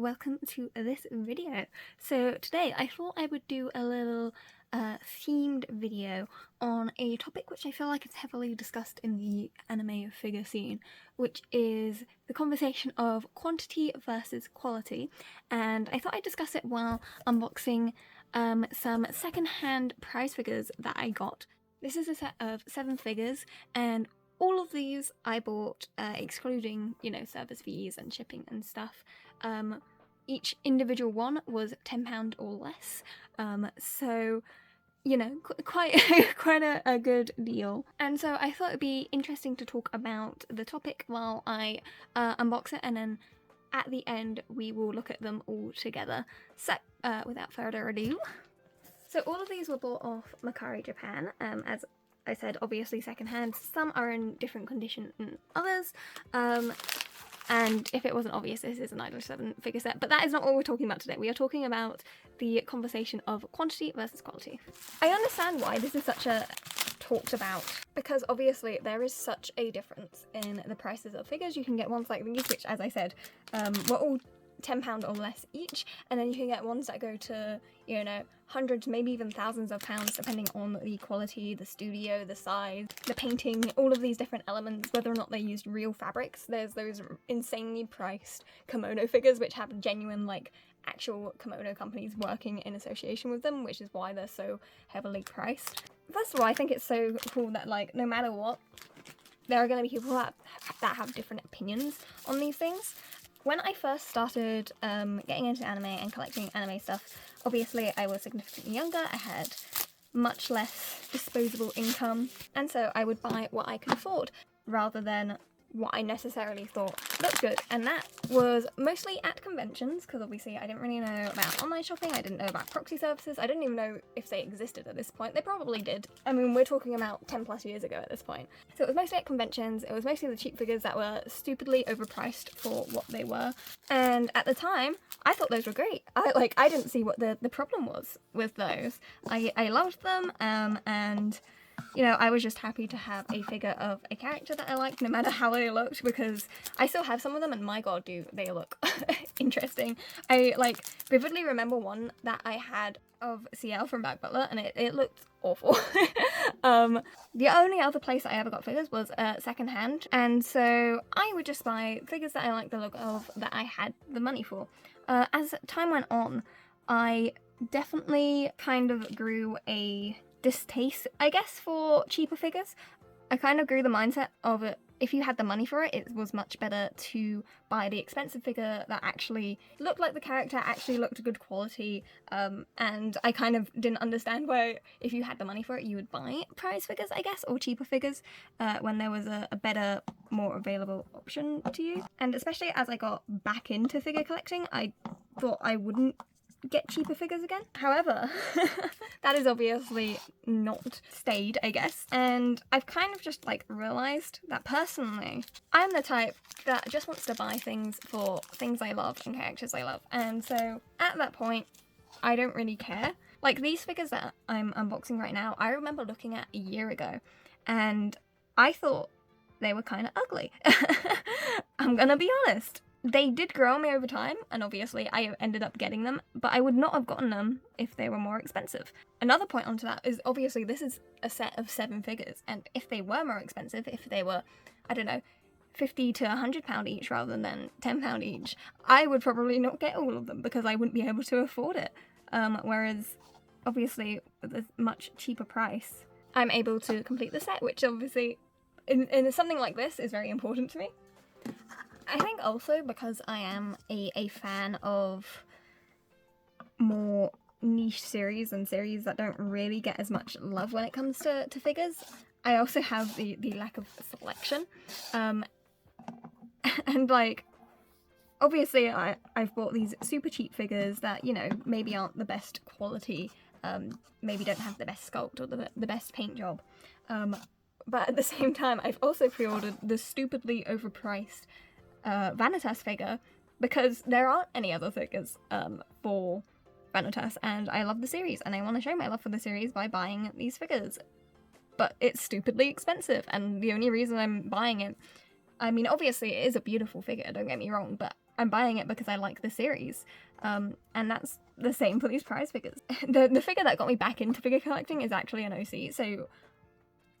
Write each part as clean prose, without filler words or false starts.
welcome to this video. So today I thought I would do a little themed video on a topic which I feel like is heavily discussed in the anime figure scene, which is the conversation of quantity versus quality, and I thought I'd discuss it while unboxing some second-hand prize figures that I got. This is a set of 7 figures, and all of these I bought, excluding, service fees and shipping and stuff. Each individual one was £10 or less, so, quite a good deal. And so I thought it'd be interesting to talk about the topic while I unbox it, and then at the end we will look at them all together. So, without further ado. So all of these were bought off Mercari Japan, as I said, obviously secondhand. Some are in different condition than others, and if it wasn't obvious, this is an Idol 7 figure set, but that is not what we're talking about today. We are talking about the conversation of quantity versus quality. I understand why this is such a talked about, because obviously there is such a difference in the prices of figures. You can get ones like these, which, as I said, were all £10 or less each, and then you can get ones that go to, hundreds, maybe even thousands of pounds, depending on the quality, the studio, the size, the painting, all of these different elements, whether or not they used real fabrics. There's those insanely priced kimono figures which have genuine, actual kimono companies working in association with them, which is why they're so heavily priced. First of all, I think it's so cool that, no matter what, there are going to be people that have different opinions on these things. When I first started getting into anime and collecting anime stuff, obviously I was significantly younger, I had much less disposable income, and so I would buy what I could afford rather than what I necessarily thought looked good, and that was mostly at conventions, because obviously I didn't really know about online shopping, I didn't know about proxy services, I didn't even know if they existed at this point. They probably did. I mean, we're talking about 10 plus years ago at this point. So it was mostly at conventions, it was mostly the cheap figures that were stupidly overpriced for what they were, and at the time, I thought those were great. I didn't see what the problem was with those. I loved them, and I was just happy to have a figure of a character that I liked, no matter how they looked, because I still have some of them, and my god, do they look interesting. I, vividly remember one that I had of CL from Back Butler, and it looked awful. The only other place I ever got figures was secondhand, and so I would just buy figures that I liked the look of, that I had the money for. As time went on, I definitely kind of grew a distaste, I guess, for cheaper figures. I kind of grew the mindset of it. If you had the money for it, it was much better to buy the expensive figure that actually looked like the character, actually looked good quality, and I kind of didn't understand why, if you had the money for it, you would buy prize figures, I guess, or cheaper figures, when there was a better, more available option to you. And especially as I got back into figure collecting, I thought I wouldn't get cheaper figures again. However, that is obviously not stayed, I guess, and I've kind of just realised that personally I'm the type that just wants to buy things for things I love and characters I love, and so at that point I don't really care. These figures that I'm unboxing right now, I remember looking at a year ago and I thought they were kind of ugly. I'm gonna be honest. They did grow on me over time, and obviously I ended up getting them, but I would not have gotten them if they were more expensive. Another point onto that is, obviously this is a set of 7 figures, and if they were more expensive, if they were, I don't know, £50 to £100 each rather than £10 each, I would probably not get all of them because I wouldn't be able to afford it. Whereas, obviously, with a much cheaper price, I'm able to complete the set, which obviously, in something like this, is very important to me. I think also because I am a fan of more niche series and series that don't really get as much love when it comes to figures, I also have the lack of selection. And obviously I've bought these super cheap figures that, maybe aren't the best quality, maybe don't have the best sculpt or the best paint job. But at the same time, I've also pre-ordered the stupidly overpriced Vanitas figure, because there aren't any other figures for Vanitas, and I love the series, and I want to show my love for the series by buying these figures. But it's stupidly expensive, and the only reason I'm buying it, I mean, obviously it is a beautiful figure, don't get me wrong, but I'm buying it because I like the series. And that's the same for these prize figures. The figure that got me back into figure collecting is actually an OC, so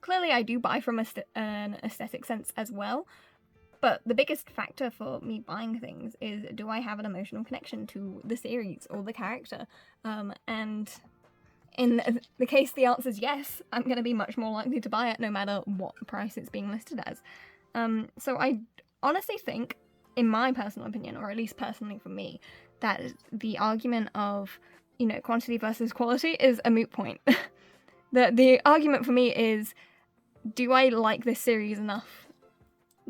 clearly I do buy from an aesthetic sense as well. But the biggest factor for me buying things is, do I have an emotional connection to the series or the character? And in the case the answer is yes, I'm going to be much more likely to buy it no matter what price it's being listed as. So I honestly think, in my personal opinion, or at least personally for me, that the argument of, you know, quantity versus quality is a moot point. The argument for me is, do I like this series enough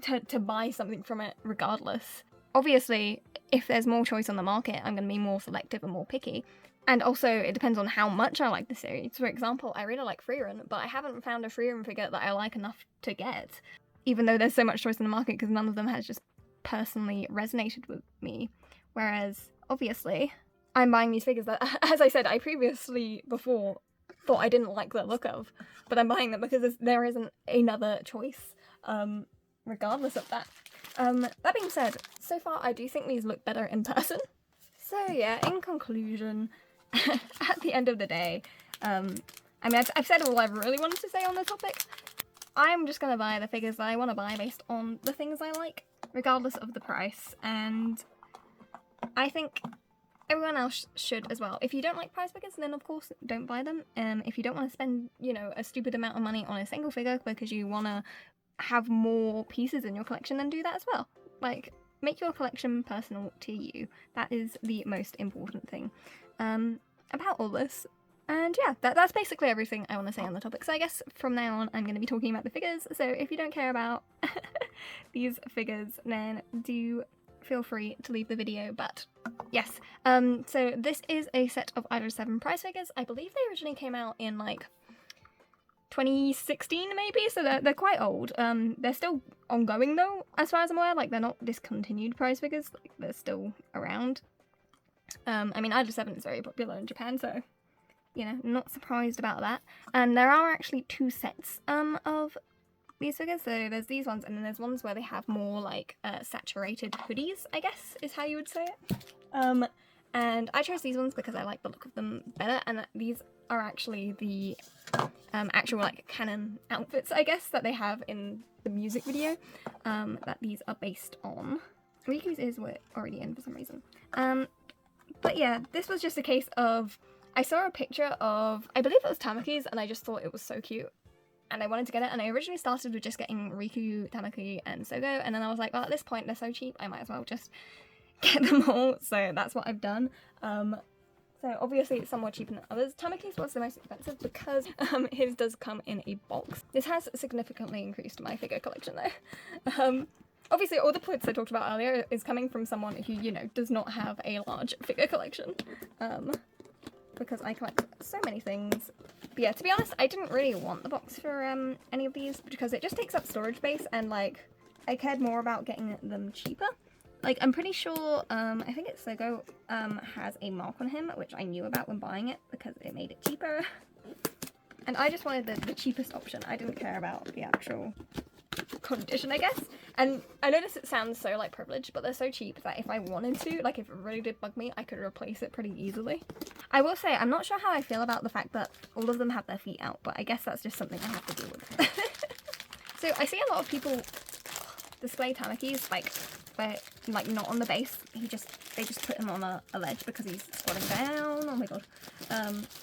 to buy something from it regardless? Obviously, if there's more choice on the market, I'm going to be more selective and more picky. And also, it depends on how much I like the series. For example, I really like Freerun, but I haven't found a Freerun figure that I like enough to get, even though there's so much choice in the market, because none of them has just personally resonated with me. Whereas, obviously, I'm buying these figures that, as I said, I previously, before, thought I didn't like the look of, but I'm buying them because there isn't another choice, regardless of that. That being said, so far I do think these look better in person. So yeah, in conclusion, at the end of the day, I mean, I've said all I really wanted to say on the topic. I'm just gonna buy the figures that I want to buy based on the things I like, regardless of the price, and I think everyone else should as well. If you don't like prize figures, then of course don't buy them. If you don't want to spend, you know, a stupid amount of money on a single figure because you want to have more pieces in your collection, then do that as well. Like, make your collection personal to you. That is the most important thing about all this. And yeah, that's basically everything I want to say on the topic. So I guess from now on I'm going to be talking about the figures. So if you don't care about these figures, then do feel free to leave the video. But yes, so this is a set of Idol 7 prize figures. I believe they originally came out in like 2016 maybe, so they're quite old. They're still ongoing though, as far as I'm aware. Like, they're not discontinued prize figures, like, they're still around. I mean, Idol 7 is very popular in Japan, so, you know, not surprised about that. And there are actually 2 sets of these figures. So there's these ones, and then there's ones where they have more like saturated hoodies, I guess is how you would say it. And I chose these ones because I like the look of them better, and these are actually the actual like canon outfits, I guess, that they have in the music video that these are based on. Riku's ears were already in for some reason. But yeah, this was just a case of, I saw a picture of, I believe it was Tamaki's, and I just thought it was so cute, and I wanted to get it. And I originally started with just getting Riku, Tamaki, and Sogo, and then I was like, well, at this point they're so cheap, I might as well just get them all. So that's what I've done. So obviously it's somewhat cheaper than others. Tamaki's was the most expensive because his does come in a box. This has significantly increased my figure collection though. Obviously all the points I talked about earlier is coming from someone who, you know, does not have a large figure collection. Because I collect so many things. But yeah, to be honest, I didn't really want the box for any of these because it just takes up storage space, and like, I cared more about getting them cheaper. Like, I'm pretty sure, I think it's Sogo has a mark on him, which I knew about when buying it because it made it cheaper. And I just wanted the cheapest option. I didn't care about the actual condition, I guess. And I notice it sounds so like privileged, but they're so cheap that if I wanted to, like if it really did bug me, I could replace it pretty easily. I will say, I'm not sure how I feel about the fact that all of them have their feet out, but I guess that's just something I have to deal with. So I see a lot of people display Tamaki's like not on the base. They just put him on a ledge because he's squatting down. Oh my god.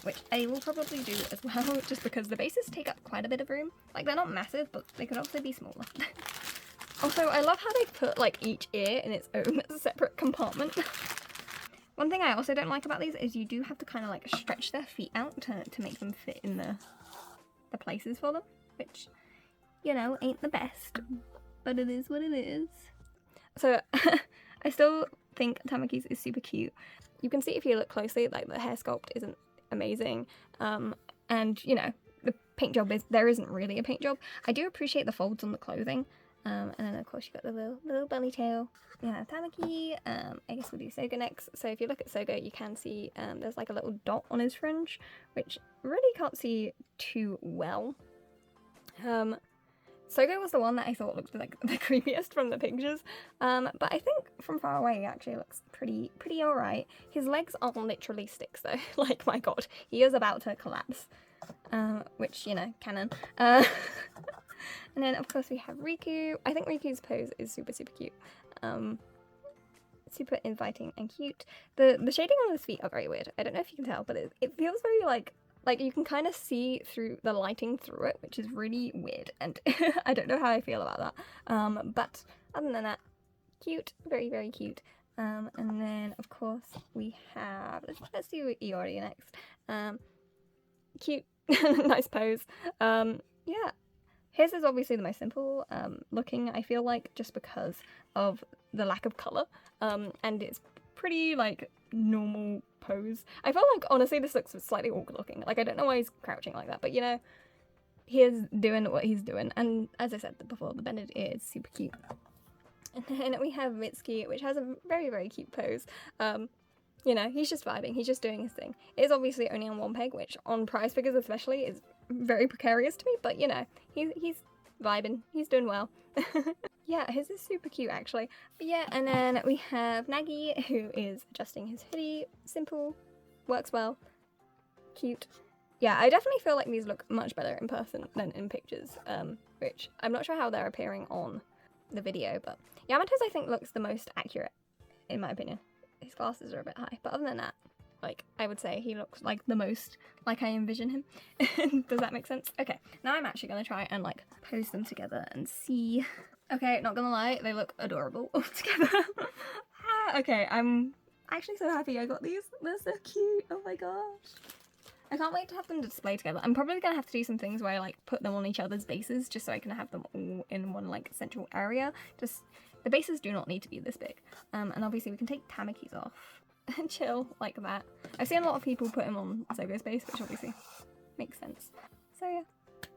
Which I will probably do as well, just because the bases take up quite a bit of room. Like, they're not massive, but they could also be smaller. Also, I love how they put like each ear in its own separate compartment. One thing I also don't like about these is you do have to kind of like stretch their feet out to make them fit in the places for them, which, you know, ain't the best, but it is what it is. So I still think Tamaki's is super cute. You can see if you look closely, like, the hair sculpt isn't amazing, and you know, the paint job there isn't really a paint job. I do appreciate the folds on the clothing, and then of course you've got the little bunny tail. Yeah, Tamaki. I guess we'll do Sogo next. So if you look at Sogo, you can see there's like a little dot on his fringe, which really can't see too well. Sogo was the one that I thought looked like the creepiest from the pictures, but I think from far away he actually looks pretty alright. His legs are literally sticks though, like my god, he is about to collapse, which, you know, canon. And then of course we have Riku. I think Riku's pose is super cute. Super inviting and cute. The shading on his feet are very weird. I don't know if you can tell, but it feels very like you can kind of see through the lighting through it, which is really weird, and I don't know how I feel about that. But other than that, cute, very cute. And then of course we have, let's do Iori next. Cute, nice pose. Yeah, his is obviously the most simple looking, I feel like, just because of the lack of colour, and it's pretty like normal pose. I feel like honestly this looks slightly awkward looking. Like, I don't know why he's crouching like that, but you know, he is doing what he's doing. And as I said before, the bended ear is super cute. And then we have Mitsuki, which has a very cute pose. You know, he's just vibing, he's just doing his thing. It is obviously only on one peg, which on prize figures especially is very precarious to me, but you know, he's vibing, he's doing well. Yeah, his is super cute actually. But yeah, and then we have Nagi, who is adjusting his hoodie. Simple, works well, cute. Yeah, I definitely feel like these look much better in person than in pictures, which I'm not sure how they're appearing on the video, but Yamato's I think looks the most accurate, in my opinion. His glasses are a bit high, but other than that, like, I would say he looks like the most like I envision him. Does that make sense? Okay, now I'm actually gonna try and like pose them together and see. Okay, not gonna lie, they look adorable all together. Okay, I'm actually so happy I got these. They're so cute. Oh my gosh. I can't wait to have them display together. I'm probably gonna have to do some things where I like put them on each other's bases just so I can have them all in one like central area. Just, the bases do not need to be this big. And obviously we can take Tamaki's off and chill like that. I've seen a lot of people put him on Sogo's base, which obviously makes sense. So yeah.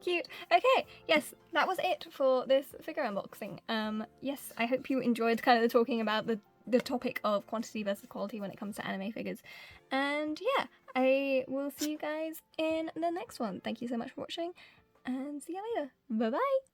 Cute. Okay, yes, that was it for this figure unboxing. Yes, I hope you enjoyed kind of talking about the topic of quantity versus quality when it comes to anime figures. And yeah, I will see you guys in the next one. Thank you so much for watching, and see you later. Bye bye!